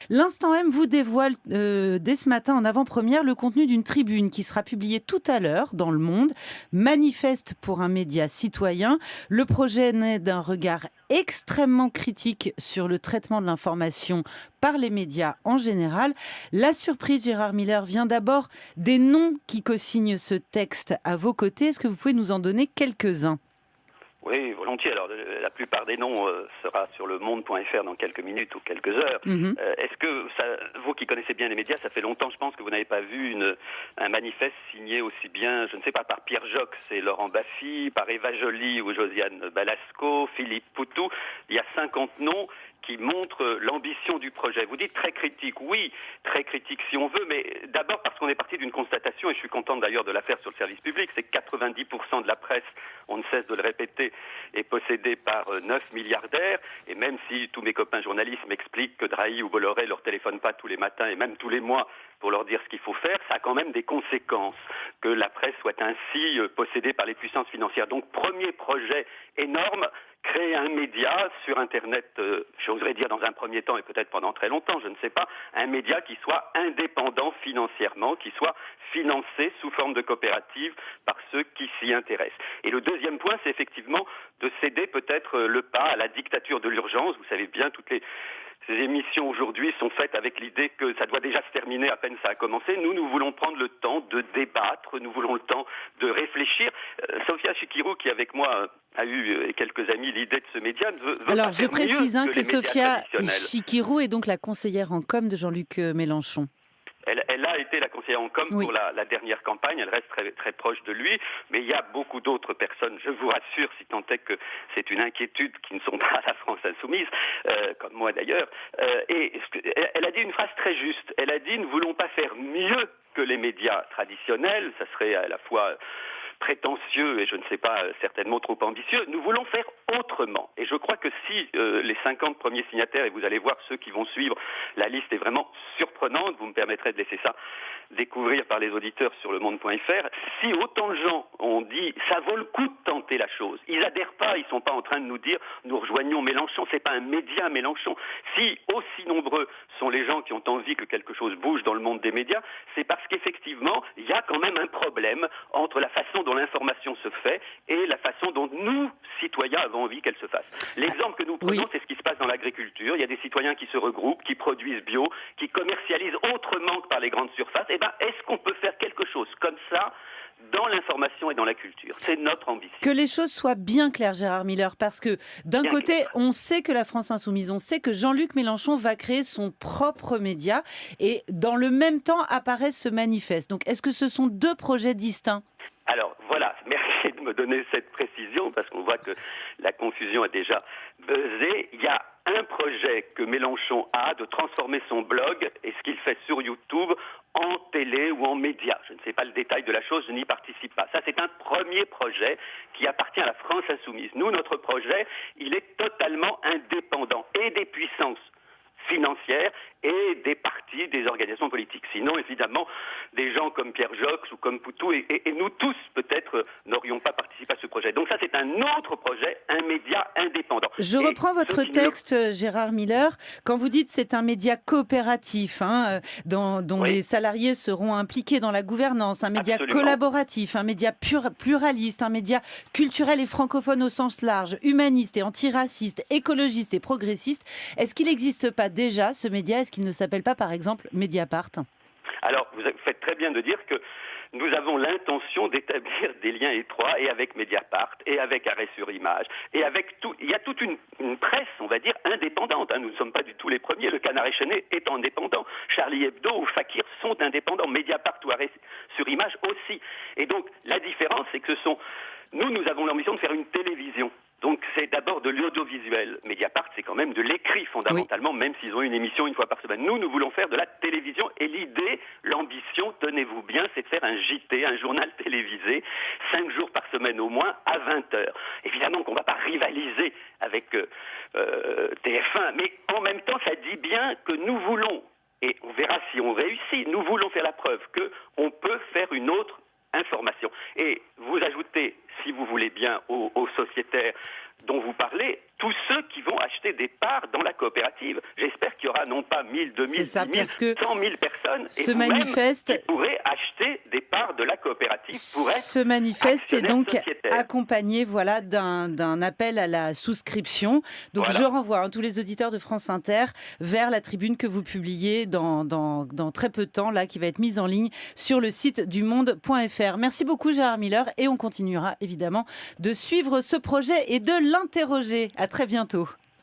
L'Instant M vous dévoile dès ce matin en avant-première le contenu d'une tribune qui sera publiée tout à l'heure dans Le Monde. Manifeste pour un média citoyen. Le projet naît d'un regard extrêmement critique sur le traitement de l'information par les médias en général. La surprise, Gérard Miller, vient d'abord des noms qui co-signent ce texte à vos côtés. Est-ce que vous pouvez nous en donner quelques-uns ? Oui, volontiers. Alors, la plupart des noms sera sur le monde.fr dans quelques minutes ou quelques heures. Est-ce que, vous qui connaissez bien les médias, ça fait longtemps, je pense, que vous n'avez pas vu un manifeste signé aussi bien, je ne sais pas, par Pierre Jox et Laurent Baffy, par Eva Joly ou Josiane Balasco, Philippe Poutou. Il y a 50 noms qui montrent l'ambition du projet. Vous dites très critique, oui, très critique si on veut, mais d'abord parce qu'on est parti d'une constatation, et je suis content d'ailleurs de la faire sur le service public, c'est que 90% de la presse, on ne cesse de le répéter, est possédée par 9 milliardaires, et même si tous mes copains journalistes m'expliquent que Drahi ou Bolloré leur téléphonent pas tous les matins et même tous les mois pour leur dire ce qu'il faut faire, ça a quand même des conséquences que la presse soit ainsi possédée par les puissances financières. Donc premier projet énorme, créer un média sur Internet, j'oserais dire dans un premier temps et peut-être pendant très longtemps, je ne sais pas, un média qui soit indépendant financièrement, qui soit financé sous forme de coopérative par ceux qui s'y intéressent. Et le deuxième point, c'est effectivement de céder peut-être le pas à la dictature de l'urgence. Vous savez bien, ces émissions aujourd'hui sont faites avec l'idée que ça doit déjà se terminer à peine ça a commencé. Nous voulons prendre le temps de débattre, nous voulons le temps de réfléchir. Sophia Chikirou, qui avec moi a eu quelques amis l'idée de ce média, veut Alors, pas je faire précise mieux que que les médias Sophia traditionnels. Chikirou est donc la conseillère en com de Jean-Luc Mélenchon. Elle a été la conseillère en com pour la dernière campagne, elle reste très, très proche de lui, mais il y a beaucoup d'autres personnes, je vous rassure, si tant est que c'est une inquiétude qui ne sont pas à la France insoumise, comme moi d'ailleurs, et elle a dit une phrase très juste, elle a dit « Nous ne voulons pas faire mieux que les médias traditionnels », ça serait à la fois prétentieux et je ne sais pas, certainement trop ambitieux, nous voulons faire autrement. Et je crois que si les 50 premiers signataires, et vous allez voir ceux qui vont suivre, la liste est vraiment surprenante, vous me permettrez de laisser ça découvrir par les auditeurs sur le monde.fr, si autant de gens ont dit ça vaut le coup de tenter la chose, ils adhèrent pas, ils sont pas en train de nous dire nous rejoignons Mélenchon, c'est pas un média Mélenchon. Si aussi nombreux sont les gens qui ont envie que quelque chose bouge dans le monde des médias, c'est parce qu'effectivement il y a quand même un problème entre la façon dont l'information se fait et la façon dont nous, citoyens, avons envie qu'elle se fasse. L'exemple que nous prenons, c'est ce qui se passe dans l'agriculture. Il y a des citoyens qui se regroupent, qui produisent bio, qui commercialisent autrement que par les grandes surfaces. Eh bien, est-ce qu'on peut faire quelque chose comme ça dans l'information et dans la culture? C'est notre ambition. Que les choses soient bien claires, Gérard Miller, parce que d'un côté, on sait que la France Insoumise, on sait que Jean-Luc Mélenchon va créer son propre média et dans le même temps apparaît ce manifeste. Donc, est-ce que ce sont deux projets distincts ? Alors voilà, merci de me donner cette précision parce qu'on voit que la confusion a déjà buzzé. Il y a un projet que Mélenchon a de transformer son blog et ce qu'il fait sur YouTube en télé ou en média. Je ne sais pas le détail de la chose, je n'y participe pas. Ça, c'est un premier projet qui appartient à la France Insoumise. Nous, notre projet, il est totalement indépendant et des puissances financières et des partis, des organisations politiques. Sinon, évidemment, des gens comme Pierre Jox ou comme Poutou et nous tous, peut-être, n'aurions pas participé à ce projet. Donc ça, c'est un autre projet, un média indépendant. Je reprends votre texte, Gérard Miller. Quand vous dites c'est un média coopératif, dont les salariés seront impliqués dans la gouvernance, un média collaboratif, un média pluraliste, un média culturel et francophone au sens large, humaniste et antiraciste, écologiste et progressiste, est-ce qu'il n'existe pas déjà ce média? Est-ce qu'il ne s'appelle pas, par exemple, Mediapart? Alors, vous faites très bien de dire que nous avons l'intention d'établir des liens étroits et avec Mediapart, et avec Arrêt sur Image, et avec tout. Il y a toute une presse, on va dire, indépendante. Nous ne sommes pas du tout les premiers. Le Canard enchaîné est indépendant. Charlie Hebdo ou Fakir sont indépendants. Mediapart ou Arrêt sur Image aussi. Et donc, la différence, c'est que nous avons l'ambition de faire une télévision. Donc c'est d'abord de l'audiovisuel. Mediapart, c'est quand même de l'écrit fondamentalement, même s'ils ont une émission une fois par semaine. Nous voulons faire de la télévision et l'idée, l'ambition, tenez-vous bien, c'est de faire un JT, un journal télévisé, 5 jours par semaine au moins, à 20h. Évidemment qu'on ne va pas rivaliser avec TF1, mais en même temps, ça dit bien que nous voulons, et on verra si on réussit, nous voulons faire la preuve qu'on peut faire une autre information. Et vous ajoutez, si vous voulez bien, aux sociétaires dont vous parlez, tous ceux qui vont acheter des parts dans la coopérative. J'espère qu'il y aura non pas 1000, 2000, 10 000, 100 000 personnes ce manifeste qui pourraient acheter des parts de la coopérative pour être Ce manifeste est donc sociétaire. accompagné d'un appel à la souscription. Donc je renvoie tous les auditeurs de France Inter vers la tribune que vous publiez dans très peu de temps, là, qui va être mise en ligne sur le site du monde.fr. Merci beaucoup Gérard Miller et on continuera évidemment de suivre ce projet et de l'interroger. À très bientôt.